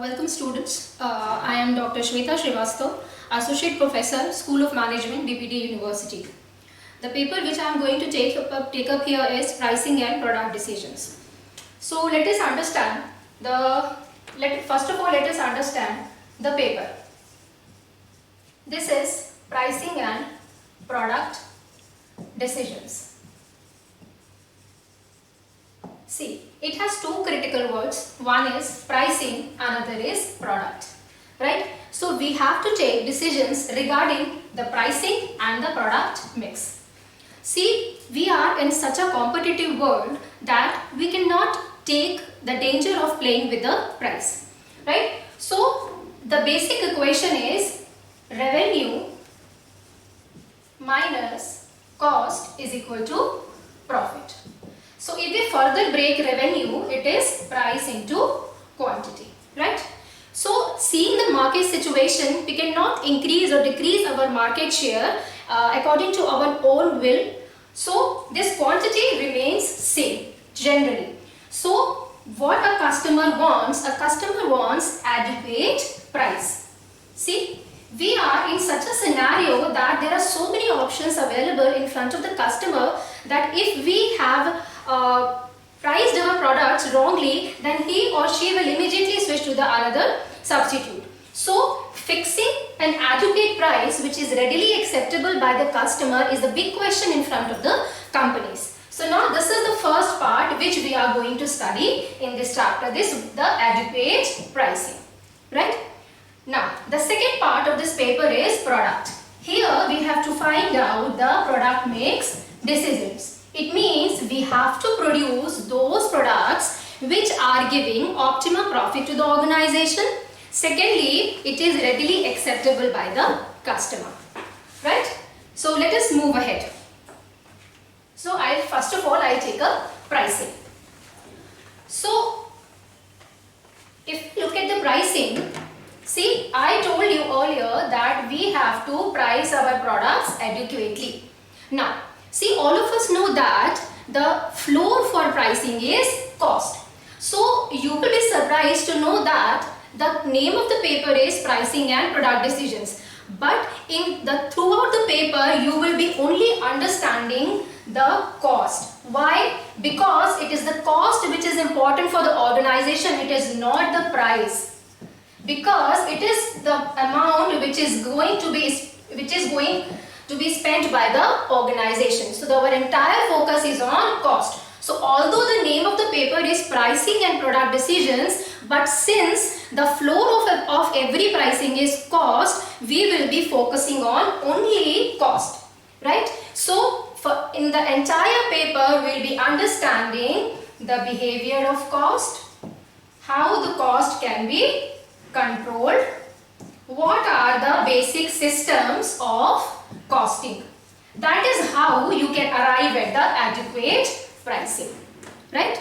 Welcome students. I am Dr. Shweta Srivastav, Associate Professor, School of Management, DPT University. The paper which I am going to take up here is Pricing and Product Decisions. So let us understand first of all let us understand the paper. This is Pricing and Product Decisions. See, it has two critical words. One is pricing, another is product. Right? So we have to take decisions regarding the pricing and the product mix. See, we are in such a competitive world that we cannot take the danger of playing with the price. Right? So the basic equation is revenue minus cost is equal to profit. So if we further break revenue, it is price into quantity, right? So seeing the market situation, we cannot increase or decrease our market share according to our own will. So this quantity remains same generally. So what a customer wants adequate price. See, we are in such a scenario that there are so many options available in front of the customer that if we have priced our products wrongly, then he or she will immediately switch to the another substitute. So fixing an adequate price which is readily acceptable by the customer is the big question in front of the companies. So now this is the first part which we are going to study in this chapter, the adequate pricing, right? Now the second part of this paper is product. Here we have to find out the product mix decisions. It means we have to produce those products which are giving optimum profit to the organization. Secondly, it is readily acceptable by the customer, right? So let us move ahead. So first of all I take a pricing. So if you look at the pricing, see, I told you earlier that we have to price our products adequately. Now see, all of us know that the floor for pricing is cost. So you will be surprised to know that the name of the paper is Pricing and Product Decisions. But throughout the paper you will be only understanding the cost. Why? Because it is the cost which is important for the organization. It is not the price. Because it is the amount which is going to be spent by the organization. So our entire focus is on cost. So although the name of the paper is Pricing and Product Decisions, but since the floor of every pricing is cost, we will be focusing on only cost, right? So in the entire paper we will be understanding the behavior of cost, how the cost can be controlled, what are the basic systems of costing. That is how you can arrive at the adequate pricing, right?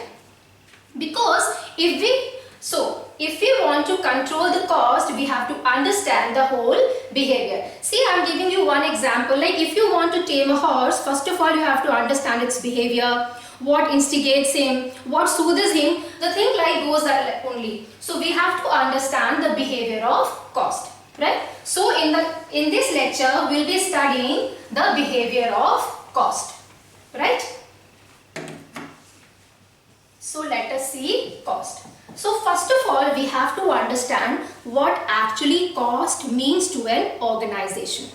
Because if we want to control the cost, we have to understand the whole behavior. See, I am giving you one example. Like if you want to tame a horse, first of all you have to understand its behavior, what instigates him, what soothes him. The thing like goes that only. So we have to understand the behavior of cost, right? So in this lecture we'll be studying the behavior of cost, right? So let us see cost. So first of all we have to understand what actually cost means to an organization.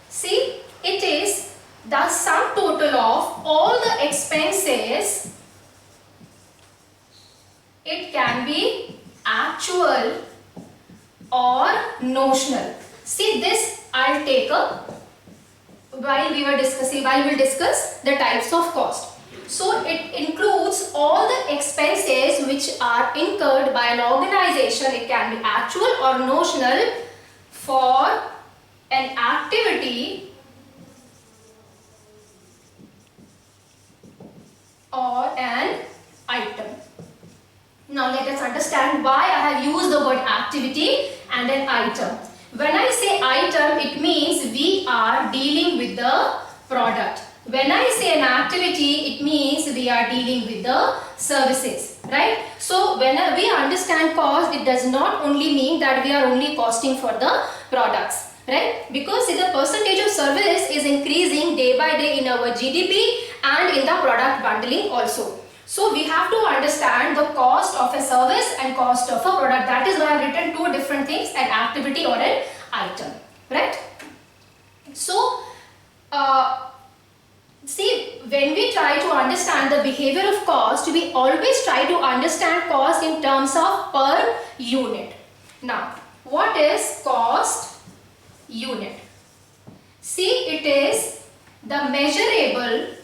See, it is the sum total of all the expenses. It can be actual or notional. See, this I'll take up while we'll discuss the types of cost. So it includes all the expenses which are incurred by an organization. It can be actual or notional for an activity or an item. Now let us understand why I have used the word activity and an item. When I say item, it means we are dealing with the product. When I say an activity, it means we are dealing with the services. right? So whenever we understand cost, it does not only mean that we are only costing for the products, right? Because the percentage of service is increasing day by day in our GDP and in the product bundling also. So we have to understand the cost of a service and cost of a product. That is why I have written two different things, an activity or an item, right? So see, when we try to understand the behavior of cost, we always try to understand cost in terms of per unit. Now, what is cost unit? See, it is the measurable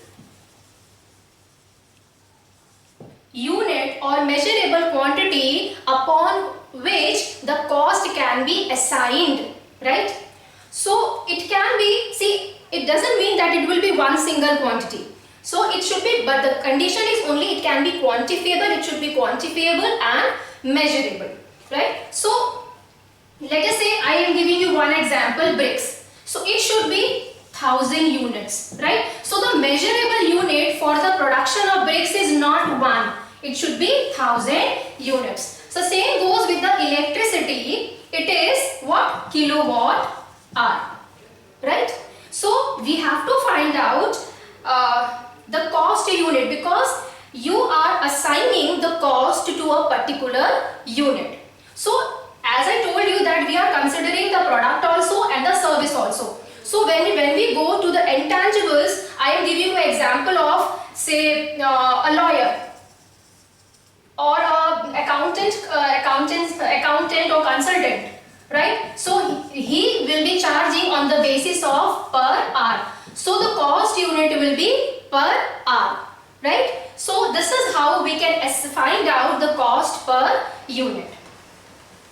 unit or measurable quantity upon which the cost can be assigned, right? So it can be, see, it doesn't mean that it will be one single quantity. So it should be, but the condition is only it can be quantifiable, it should be quantifiable and measurable, right? So let us say I am giving you one example, bricks. So it should be 1000 units, right? So the measurable unit for the production of bricks is not one, it should be 1000 units. So same goes with the electricity, it is what? Kilowatt hour, right? So we have to find out the cost unit, because you are assigning the cost to a particular unit. So as I told you that we are considering the product also and the service also. So when we go to the intangibles, I am giving you an example of, say, a lawyer or a accountant or consultant, right? So he will be charging on the basis of per hour. So the cost unit will be per hour, right? So this is how we can find out the cost per unit.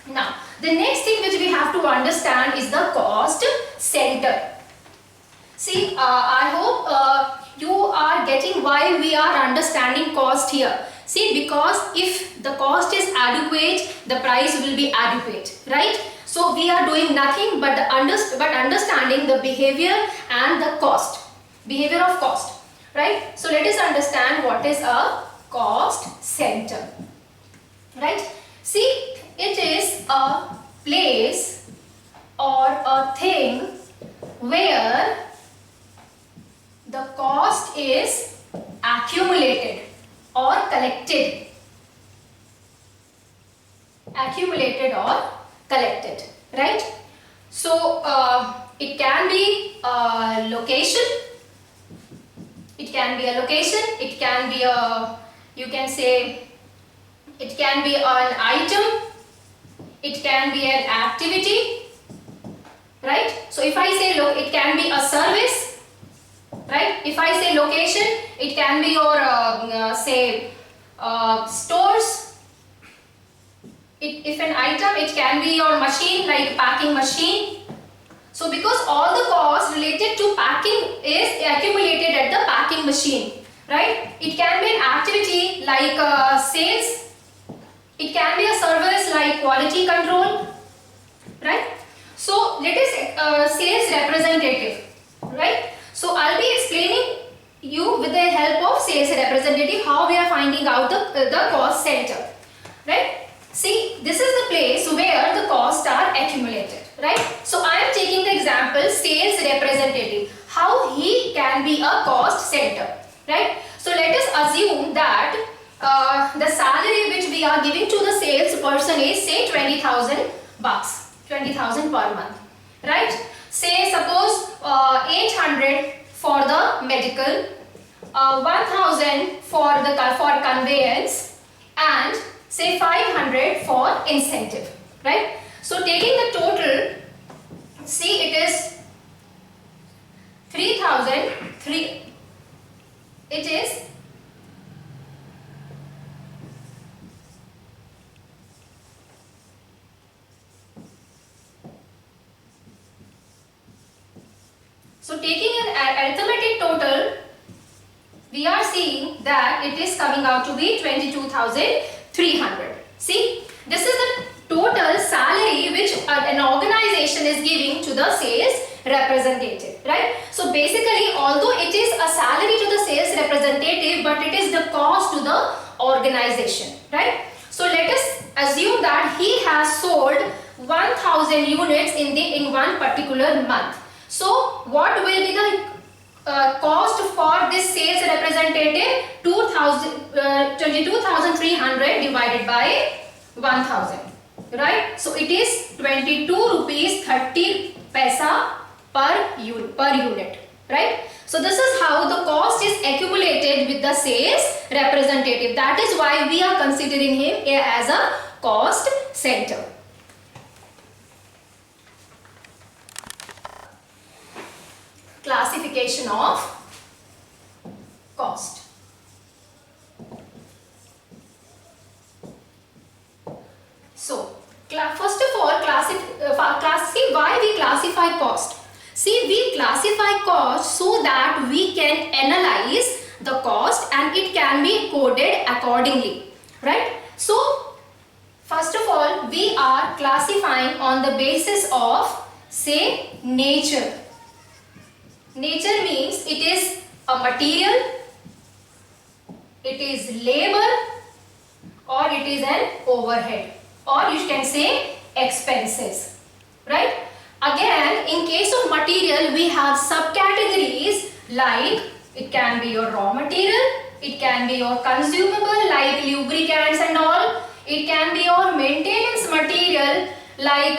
Now, the next thing which we have to understand is the cost center. See, I hope you are getting why we are understanding cost here. See, because if the cost is adequate, the price will be adequate, right? So we are doing nothing but understanding the behavior and the cost, behavior of cost, right? So let us understand what is a cost center, right? See, it is a place or a thing where the cost is accumulated or collected. Accumulated or collected, right? So it can be a location, it can be a location, it can be a, you can say, it can be an item, it can be an activity, right? So if I say look, it can be a service, right? If I say location, it can be your say stores. If an item, it can be your machine, like packing machine. So because all the costs related to packing is accumulated at the packing machine, right? It can be an activity like sales. It can be a service like quality control, right? So let us sales representative, right? So I'll be explaining you with the help of sales representative how we are finding out the cost center, right? See, this is the place where the costs are accumulated, right? So I am taking the example sales representative, how he can be a cost center, right? So let us assume that the salary which we are giving to the sales person is say 20,000 bucks, 20,000 per month, right? Say suppose 800 for the medical, 1,000 for conveyance, and say 500 for incentive, right? So taking the total, see it is 3,003. It is so taking an arithmetic total, we are seeing that it is coming out to be 22,300. See, this is the total salary which an organization is giving to the sales representative, right? So basically, although it is a salary to the sales representative, but it is the cost to the organization, right? So let us assume that he has sold 1000 units in one particular month. So what will be the cost for this sales representative? 22,300 divided by 1000, right? So it is 22 rupees 30 paisa per unit, right? So this is how the cost is accumulated with the sales representative. That is why we are considering him as a cost center. Classification of cost. So, first of all, see why we classify cost. See, we classify cost so that we can analyze the cost and it can be coded accordingly, right? So, first of all, we are classifying on the basis of, say, nature. Nature means it is a material, it is labor, or it is an overhead, or you can say expenses, right? Again, in case of material, we have subcategories like it can be your raw material, it can be your consumable like lubricants and all, it can be your maintenance material like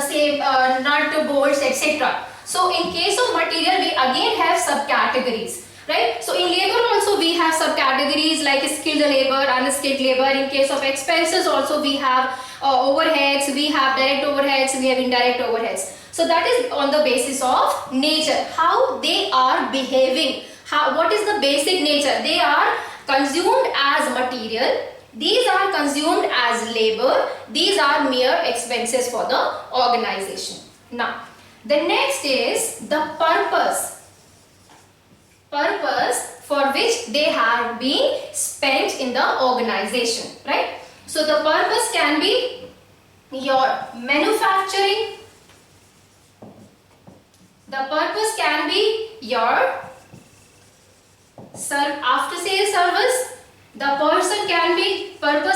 say nut, bolts, etc. So in case of material, we again have subcategories, right? So in labor also we have subcategories like skilled labor, unskilled labor. In case of expenses also we have overheads, we have direct overheads, we have indirect overheads. So that is on the basis of nature, how they are behaving. What is the basic nature? They are consumed as material, these are consumed as labor, these are mere expenses for the organization. Now, the next is the purpose for which they have been spent in the organization, right? So the purpose can be your manufacturing, the purpose can be your after sales service, the purpose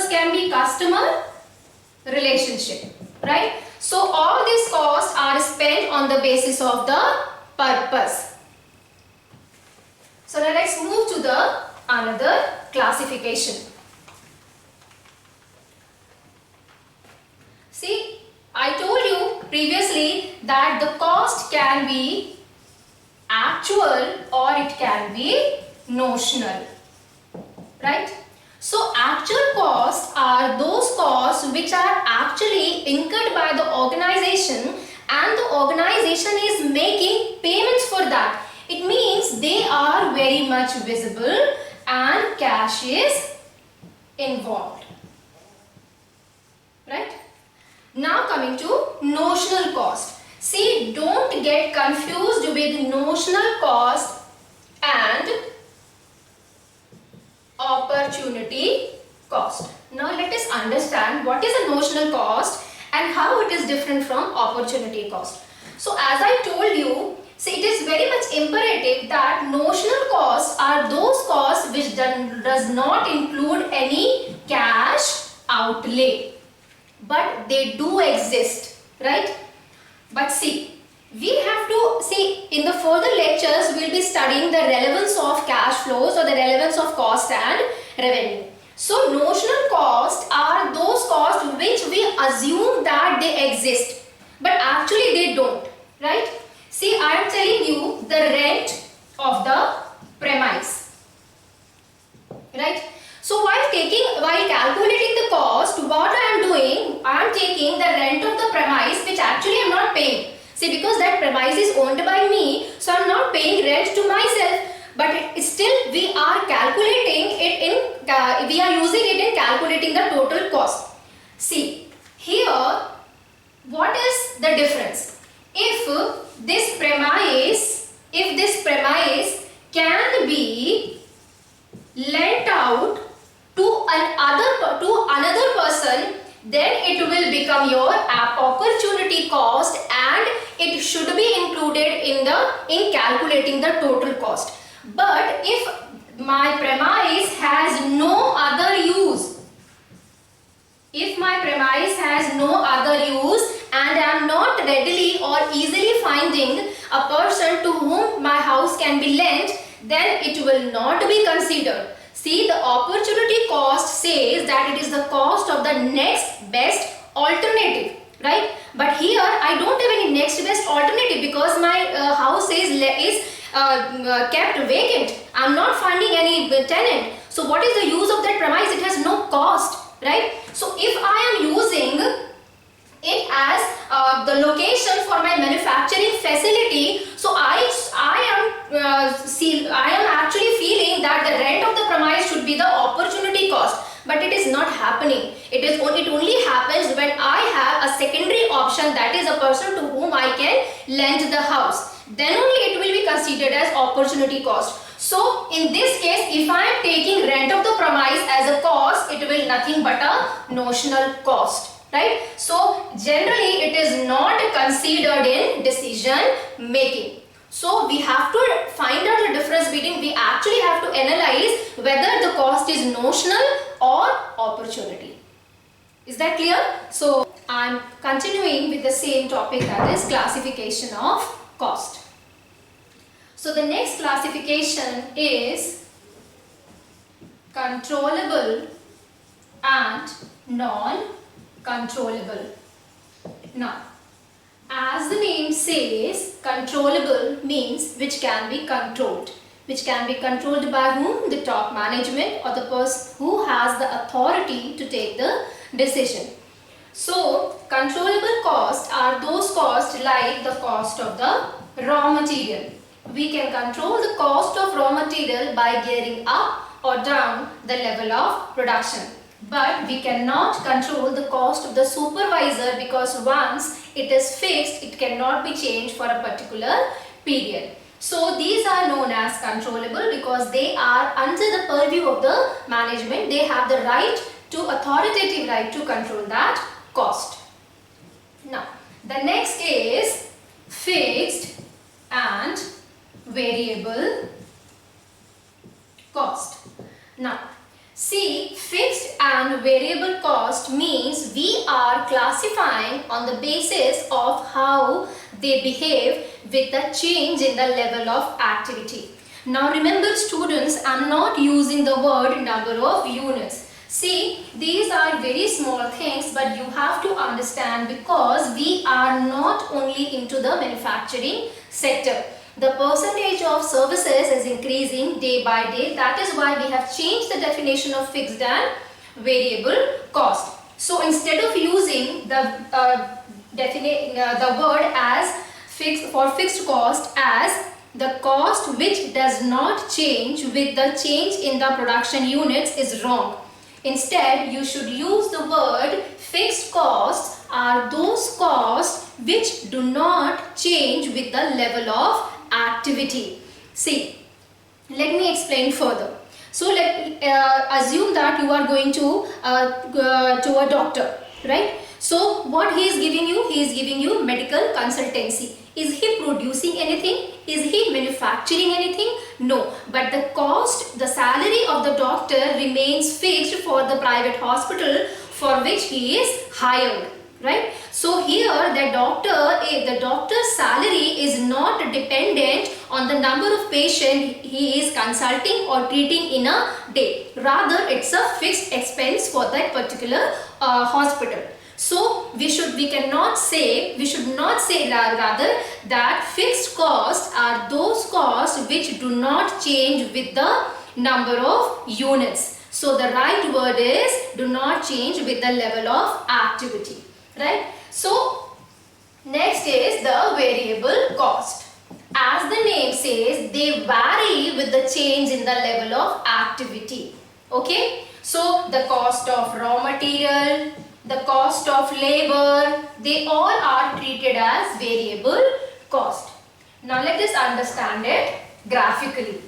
can be customer relationship, right? So all these costs are spent on the basis of the purpose. So now let's move to the another classification. See, I told you previously that the cost can be actual or it can be notional, right? So actual costs are those costs which are actually incurred by the organization and the organization is making payments for that. It means they are very much visible and cash is involved, right? Now coming to notional cost. See, don't get confused with notional cost and opportunity cost. Now let us understand what is a notional cost and how it is different from opportunity cost. So as I told you, see, it is very much imperative that notional costs are those costs which does not include any cash outlay, but they do exist, right? But see, we have to see in the further lectures we will be studying the relevance of cash flows or the relevance of cost and revenue. So notional costs are those costs which we assume that they exist, but actually they don't, right? See, I am telling you the rent of the premise, right? So while calculating the cost, what I am doing, I am taking the rent of the premise which actually I am not paying. See, because that premise is owned by me, so I am not paying rent to myself. But still we are calculating it in, we are using it in calculating the total cost. See, here what is the difference? If this premise can be lent out to another person, then it will become your opportunity cost and it should be included in calculating the total cost. But if my premise has no other use. If my premise has no other use and I am not readily or easily finding a person to whom my house can be lent, then it will not be considered. See, the opportunity cost says that it is the cost of the next best alternative, right? But here I don't have any next best alternative because my house is kept vacant. I am not finding any tenant. So what is the use of that premise? It has no cost, right? So if I am using it as the location for my manufacturing facility, so I am actually feeling that the rent of the premise should be the opportunity cost, but it is not happening. It only happens when I have a secondary option, that is a person to whom I can lend the house. Then only it will be considered as opportunity cost. So in this case, if I am taking rent of the premise as a cost, it will nothing but a notional cost. Right? So generally it is not considered in decision making. So we have to find out the difference between, we actually have to analyze whether the cost is notional or opportunity. Is that clear? So I am continuing with the same topic, that is classification of cost. So the next classification is controllable and non-controllable. Now, as the name says, controllable means which can be controlled. Which can be controlled by whom? The top management or the person who has the authority to take the decision. So, controllable costs are those costs like the cost of the raw material. We can control the cost of raw material by gearing up or down the level of production. But we cannot control the cost of the supervisor, because once it is fixed, it cannot be changed for a particular period. So these are known as controllable because they are under the purview of the management. They have the right to, authoritative right to control that cost. Now, the next is fixed and variable cost. Now, see, fixed and variable cost means we are classifying on the basis of how they behave with the change in the level of activity. Now remember students, I am not using the word number of units. See, these are very small things, but you have to understand because we are not only into the manufacturing sector. The percentage of services is increasing day by day. That is why we have changed the definition of fixed and variable cost. So instead of using the word as fixed cost as the cost which does not change with the change in the production units is wrong. Instead, you should use the word fixed costs are those costs which do not change with the level of activity. See, let me explain further. So let assume that you are going to a doctor, right? So what he is giving you? He is giving you medical consultancy. Is he producing anything? Is he manufacturing anything? No. But the cost, the salary of the doctor remains fixed for the private hospital for which he is hired. Right? So here the doctor's salary is not dependent on the number of patients he is consulting or treating in a day. Rather, it's a fixed expense for that particular hospital. So we should not say rather that fixed costs are those costs which do not change with the number of units. So the right word is do not change with the level of activity. Right? So next is the variable cost. As the name says, they vary with the change in the level of activity. Okay? So the cost of raw material, the cost of labor, they all are treated as variable cost. Now let us understand it graphically.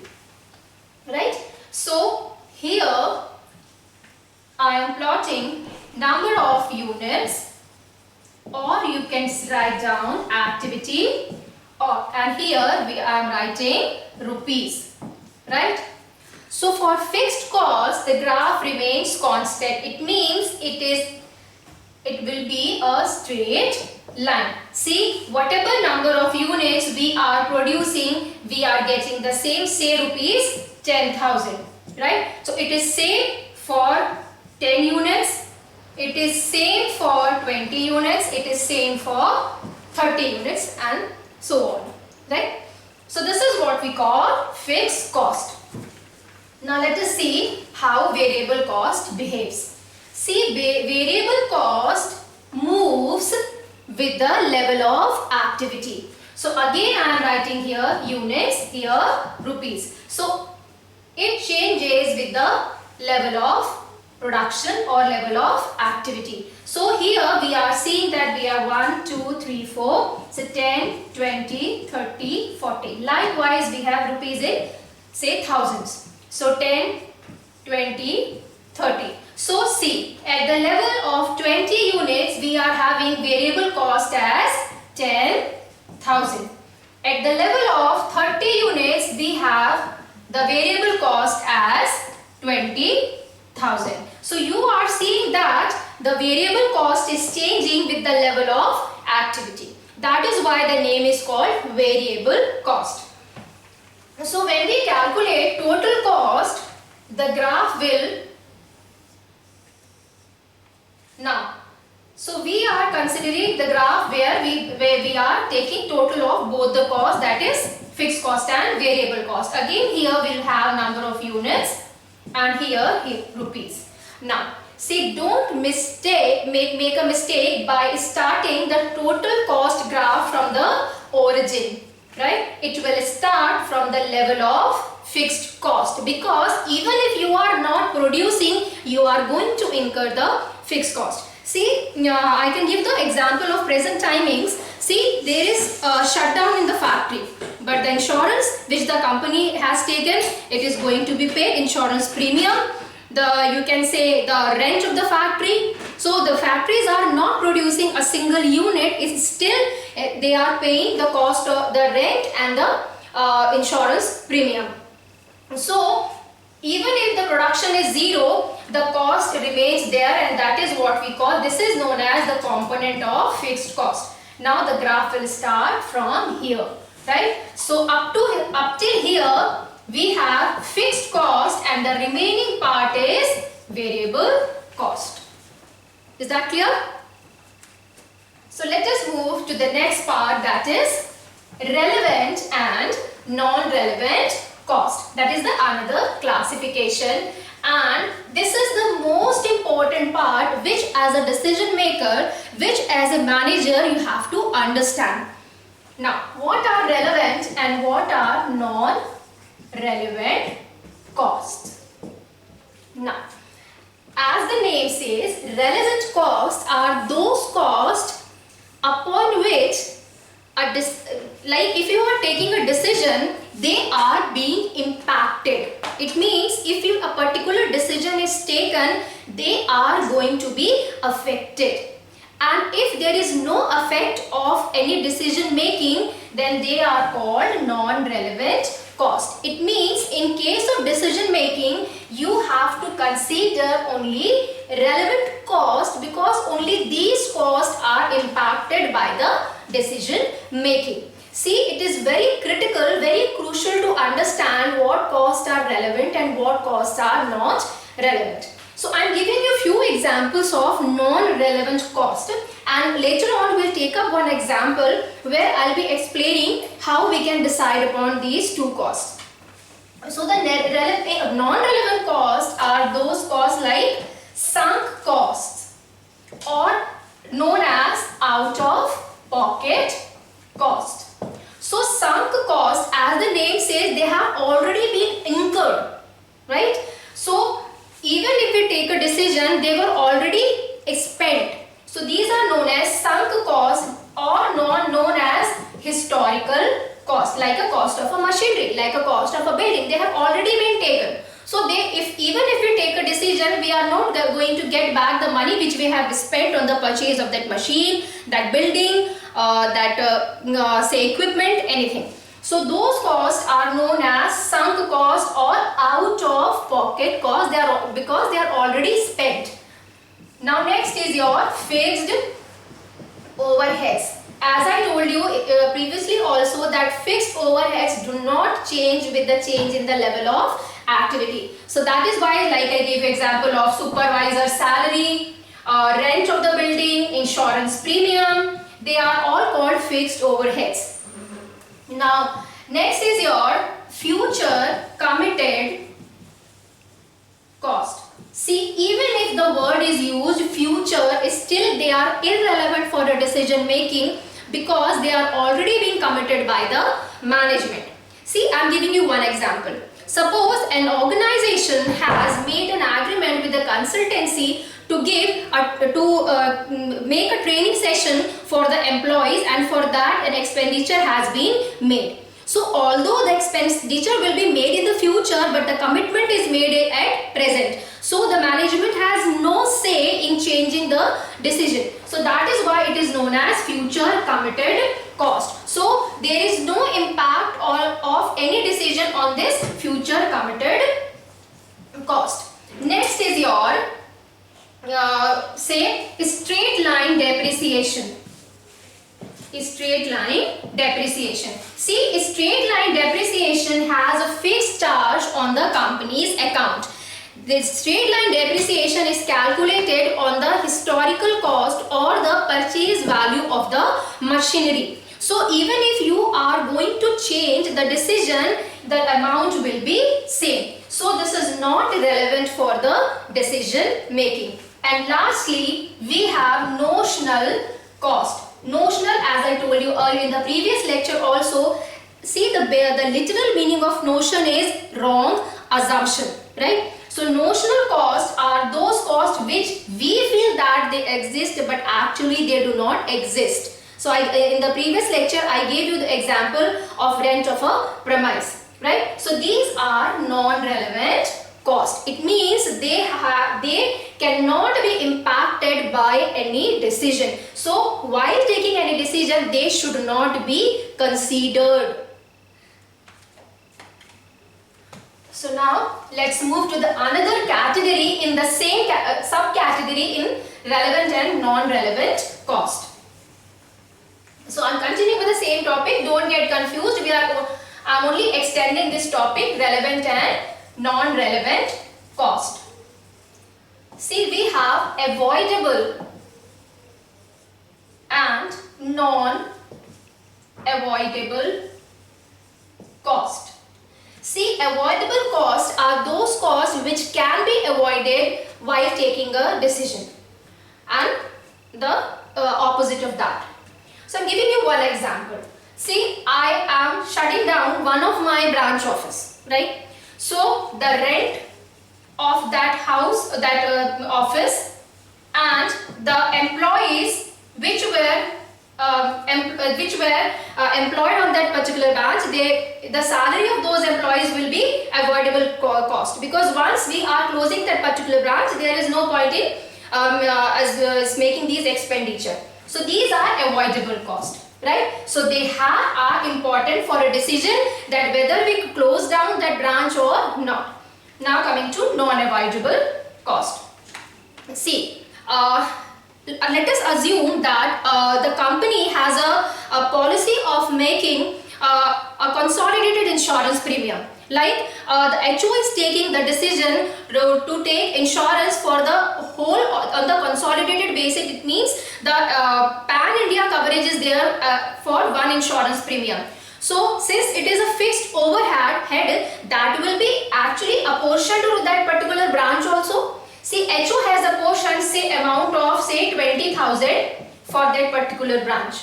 Right? So here I am plotting number of units, or you can write down activity, and here I am writing rupees, right? So for fixed cost, the graph remains constant. It means it will be a straight line. See, whatever number of units we are producing, we are getting the same, say rupees 10,000, right? So it is same for 10 units, it is same for 20 units, it is same for 30 units and so on, right? So this is what we call fixed cost. Now let us see how variable cost behaves. See, variable cost moves with the level of activity. So again I am writing here units, here rupees. So it changes with the level of production or level of activity. So here we are seeing that we are 1, 2, 3, 4, so 10, 20, 30, 40. Likewise we have rupees in say thousands. So 10, 20, 30. So see, at the level of 20 units we are having variable cost as 10,000. At the level of 30 units we have the variable cost as 20,000. So you are seeing that the variable cost is changing with the level of activity. That is why the name is called variable cost. So when we calculate total cost, the graph will now. So we are considering the graph where we are taking total of both the cost, that is fixed cost and variable cost. Again here we will have number of units and here rupees. Now see, don't make a mistake by starting the total cost graph from the origin, right? It will start from the level of fixed cost, because even if you are not producing, you are going to incur the fixed cost. See, I can give the example of present timings. See, there is a shutdown in the factory, but the insurance which the company has taken, it is going to be paid insurance premium. You can say the rent of the factory. So the factories are not producing a single unit, it's still they are paying the cost of the rent and the insurance premium. So even if the production is zero, the cost remains there, and that is what we call, this is known as the component of fixed cost. Now the graph will start from here, right? So up till here we have fixed cost and the remaining part is variable cost. Is that clear? So let us move to the next part, that is relevant and non-relevant cost. That is the another classification, and this is the most important part, which as a decision maker, which as a manager you have to understand. Now what are relevant and what are non-relevant costs? Now as the name says, relevant costs are those costs upon which like if you are taking a decision, they are being impacted. It means if a particular decision is taken, they are going to be affected. And if there is no effect of any decision making, then they are called non-relevant cost. It means in case of decision making, you have to consider only relevant cost, because only these costs are impacted by the decision making. See, it is very critical, very crucial to understand what costs are relevant and what costs are not relevant. So I am giving you a few examples of non-relevant cost, and later on we will take up one example where I will be explaining how we can decide upon these two costs. So the non-relevant costs are those costs like sunk costs, or known as out of pocket cost. So sunk costs, as the name says, they have already been incurred, right? So even if we take a decision, they were already spent. So these are known as sunk costs, or known as historical cost, like a cost of a machinery, like a cost of a building. They have already been taken. So even if we take a decision, we are not going to get back the money which we have spent on the purchase of that machine, that building, say equipment, anything. So those costs are known as sunk cost or out of pocket cost because they are already spent. Now next is your fixed overheads. As I told you previously also that fixed overheads do not change with the change in the level of activity. So that is why, like I gave example of supervisor salary, rent of the building, insurance premium, they are all called fixed overheads. Now next is your future committed cost. See, even if the word is used future, still they are irrelevant for the decision making because they are already being committed by the management. See, I am giving you one example. Suppose an organization has made an agreement with the consultancy to make a training session for the employees, and for that an expenditure has been made. So although the expenditure will be made in the future, but the commitment is made at present. So the management has no say in changing the decision. So that is why it is known as future committed cost. So there is no impact of any decision on this future committed cost. Next is your say straight line depreciation. Straight line depreciation. See, straight line depreciation has a fixed charge on the company's account. This straight line depreciation is calculated on the historical cost or the purchase value of the machinery. So even if you are going to change the decision, the amount will be same. So this is not relevant for the decision making. And lastly, we have notional cost. Notional, as I told you earlier in the previous lecture also, see the literal meaning of notion is wrong assumption, right? So notional costs are those costs which we feel that they exist but actually they do not exist. So in the previous lecture I gave you the example of rent of a premise, right? So these are non-relevant cost. It means they cannot be impacted by any decision. So while taking any decision, they should not be considered. So now let's move to the another category in the same subcategory in relevant and non-relevant cost. So I'm continuing with the same topic. Don't get confused. I'm only extending this topic, relevant and non-relevant cost. See, we have avoidable and non-avoidable cost. See, avoidable costs are those costs which can be avoided while taking a decision, and the opposite of that. So I'm giving you one example. See, I am shutting down one of my branch office, right? So the rent of that house, that office, and the employees which were employed on that particular branch, the salary of those employees will be avoidable cost, because once we are closing that particular branch, there is no point in making these expenditure. So these are avoidable cost, right? So they are important for a decision that whether we close down that branch or not. Now coming to non-avoidable cost. See, let us assume that the company has a policy of making a consolidated insurance premium. Like the HO is taking the decision to take insurance for the whole on the consolidated basis. It means the pan-India coverage is there for one insurance premium. So since it is a fixed overhead that will be actually apportioned to that particular branch also. See, HO has a portion, say amount of say 20,000 for that particular branch.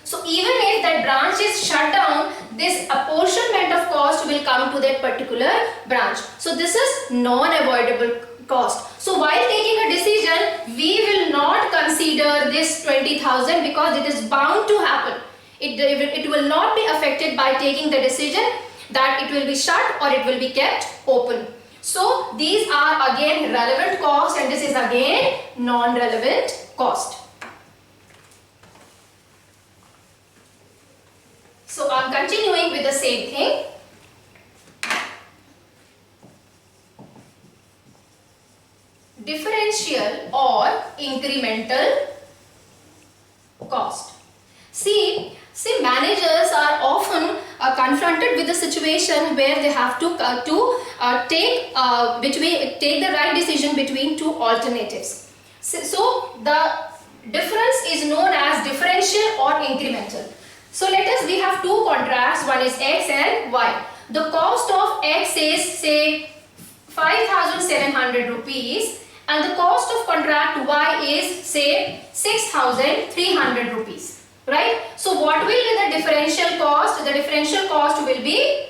So even if that branch is shut down, this apportionment of cost will come to that particular branch. So this is non-avoidable cost. So while taking a decision, we will not consider this 20,000 because it is bound to happen. It will not be affected by taking the decision that it will be shut or it will be kept open. So these are again relevant cost, and this is again non-relevant cost. So I'm continuing with the same thing. differential or incremental cost. See, managers are often confronted with a situation where they have to take the right decision between two alternatives. So the difference is known as differential or incremental. So we have two contracts, one is X and Y. The cost of X is say 5,700 rupees and the cost of contract Y is say 6,300 rupees, right? So what will be the differential cost? The differential cost will be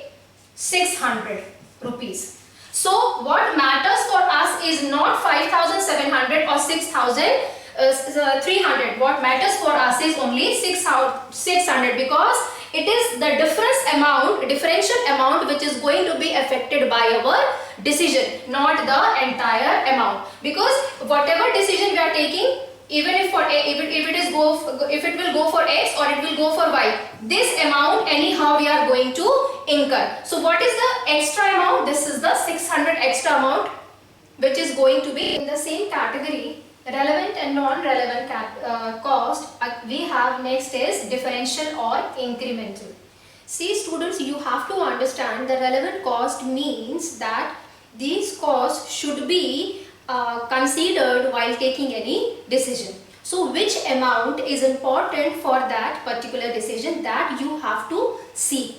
600 rupees. So what matters for us is not 5,700 or 6,300. What matters for us is only 600 because it is the differential amount which is going to be affected by our decision, not the entire amount. Because whatever decision we are taking, even if it will go for X or it will go for Y, this amount anyhow we are going to incur. So what is the extra amount? This is the 600 extra amount which is going to be in the same category. Relevant and non-relevant cost we have next is differential or incremental. See students, you have to understand the relevant cost means that these costs should be considered while taking any decision. So which amount is important for that particular decision, that you have to see.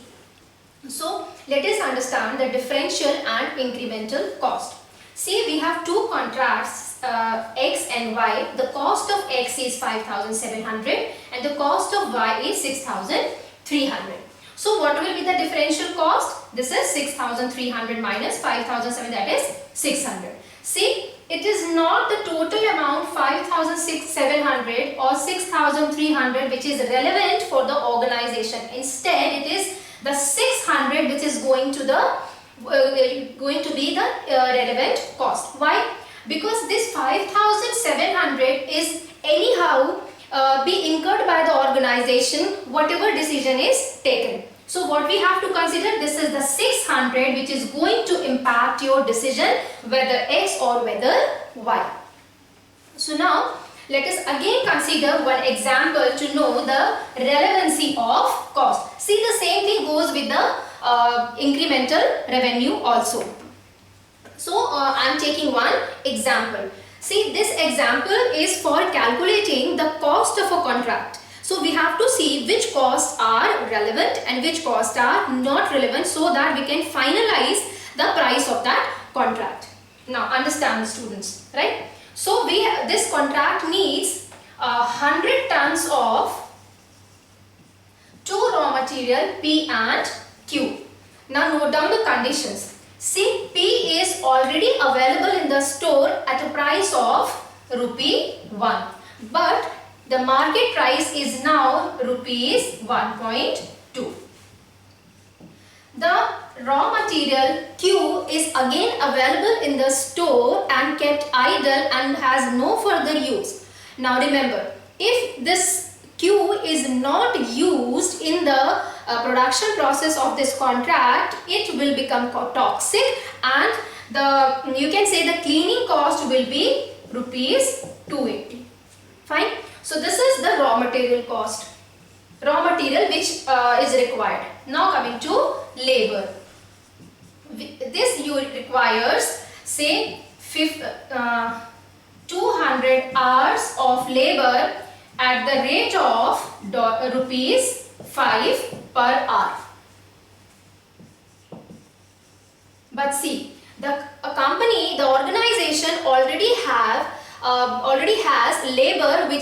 So let us understand the differential and incremental cost. See, we have two contracts X and Y. The cost of X is 5,700 and the cost of Y is 6,300. So what will be the differential cost? This is 6,300 minus 5,700, that is 600. See, it is not the total amount 5,700 or 6,300 which is relevant for the organization. Instead, it is the 600 which is going to be the relevant cost. Why? Because this 5,700 is anyhow be incurred by the organization whatever decision is taken. So what we have to consider, this is the 600 which is going to impact your decision whether X or whether Y. So now let us again consider one example to know the relevancy of cost. See, the same thing goes with the incremental revenue also. So I am taking one example. See, this example is for calculating the cost of a contract. So we have to see which costs are relevant and which costs are not relevant so that we can finalize the price of that contract. Now understand, students, right? So this contract needs 100 tons of two raw material P and Q. Now note down the conditions. See, P is already available in the store at a price of rupee 1. But the market price is now rupees 1.2. The raw material Q is again available in the store and kept idle and has no further use. Now remember, if this Q is not used in the production process of this contract, it will become toxic and you can say the cleaning cost will be rupees 280. Fine. So this is the raw material cost, raw material which is required. Now coming to labor. This requires say 200 hours of labor at the rate of rupees 5 per hour. But see, the organization already has labor who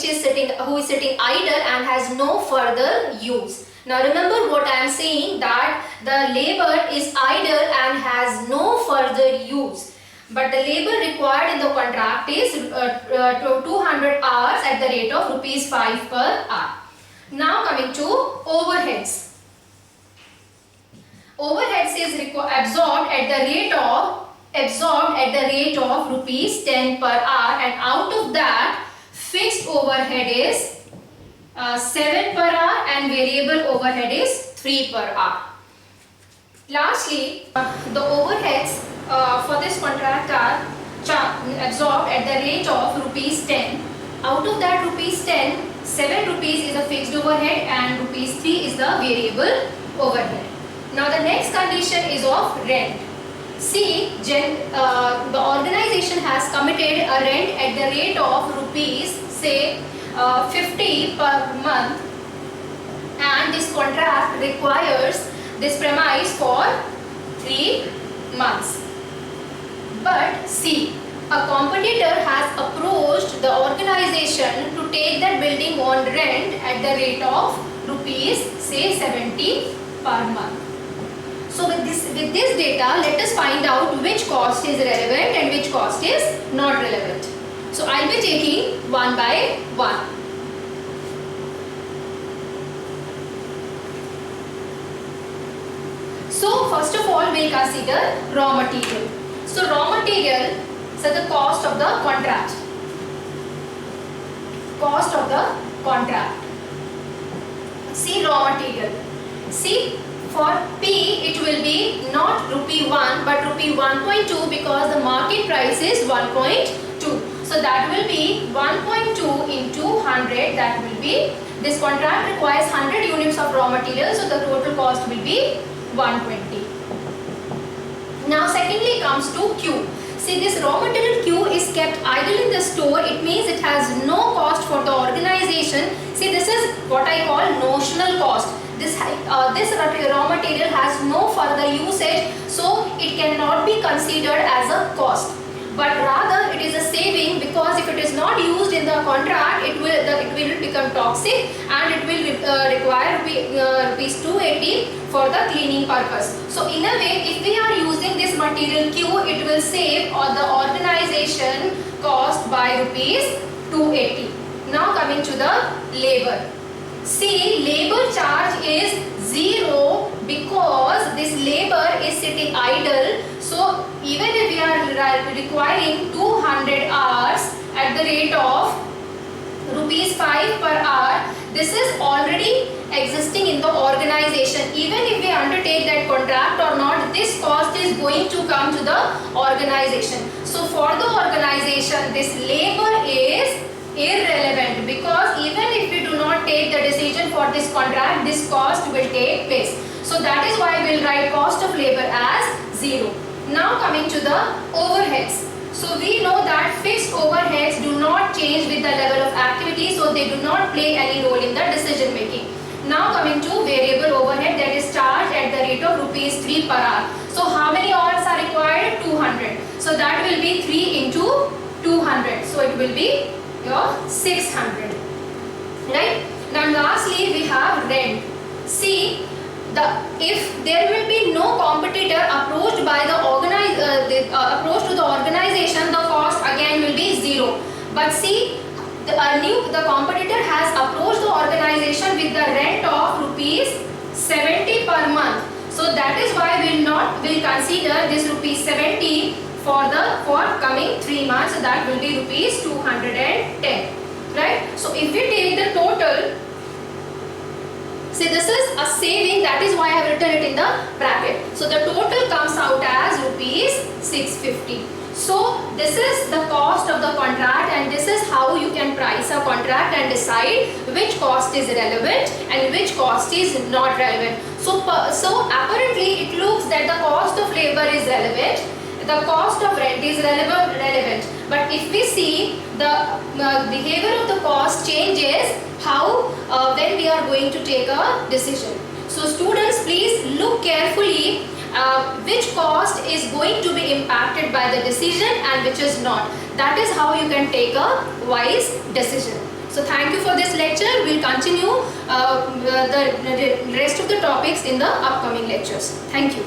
is sitting idle and has no further use. Now remember what I am saying, that the labor is idle and has no further use. But the labor required in the contract is 200 hours at the rate of rupees 5 per hour. Now coming to overheads. Overheads is absorbed at the rate of rupees 10 per hour, and out of that fixed overhead is 7 per hour and variable overhead is 3 per hour. Lastly, the overheads for this contract are absorbed at the rate of rupees 10. Out of that rupees 10, 7 rupees is a fixed overhead and rupees 3 is the variable overhead. Now the next condition is of rent. See, the organization has committed a rent at the rate of rupees say 50 per month, and this contract requires this premise for 3 months. But see, a competitor has approached the organization to take that building on rent at the rate of rupees say 70 per month. So with this data, let us find out which cost is relevant and which cost is not relevant. So I'll be taking one by one. So first of all, we'll consider raw material. So raw material, so the cost of the contract. Cost of the contract. See raw material. See, for P it will be not rupee 1 but rupee 1.2 because the market price is 1.2. So that will be 1.2 into 100, that will be, this contract requires 100 units of raw material, so the total cost will be 120. Now secondly comes to Q. See, this raw material Q is kept idle in the store. It means it has no cost for the organization. See, this is what I call notional cost. This raw material has no further usage, so it cannot be considered as a cost. But rather it is a saving, because if it is not used in the contract, it will become toxic and it will require rupees 280 for the cleaning purpose. So in a way, if we are using this material Q, it will save the organization cost by rupees 280. Now coming to the labor. See, labor charge is 0 because this labor is sitting idle. So even if we are requiring 200 hours at the rate of rupees 5 per hour, this is already existing in the organization. Even if we undertake that contract or not, this cost is going to come to the organization. So for the organization, this labor is irrelevant, because even if we do not take the decision for this contract, this cost will take place. So that is why we will write cost of labor as 0. Now coming to the overheads. So we know that fixed overheads do not change with the level of activity, so they do not play any role in the decision making. Now coming to variable overhead, that is charged at the rate of rupees 3 per hour. So how many hours are required? 200. So that will be 3 into 200. So it will be your 600. Right? Now lastly we have rent. See, if there will be no competitor approached by the approach to the organization, the cost again will be 0. But see, the competitor has approached the organization with the rent of rupees 70 per month. So that is why we'll consider this rupees 70 for coming 3 months. So that will be rupees 210. Right? So if we take the total, see, this is a saving, that is why I have written it in the bracket. So the total comes out as rupees 650. So this is the cost of the contract, and this is how you can price a contract and decide which cost is relevant and which cost is not relevant. So apparently it looks that the cost of labor is relevant, the cost of rent is relevant. But if we see, the behavior of the cost changes when we are going to take a decision. So students, please look carefully which cost is going to be impacted by the decision and which is not. That is how you can take a wise decision. So thank you for this lecture. We will continue the rest of the topics in the upcoming lectures. Thank you.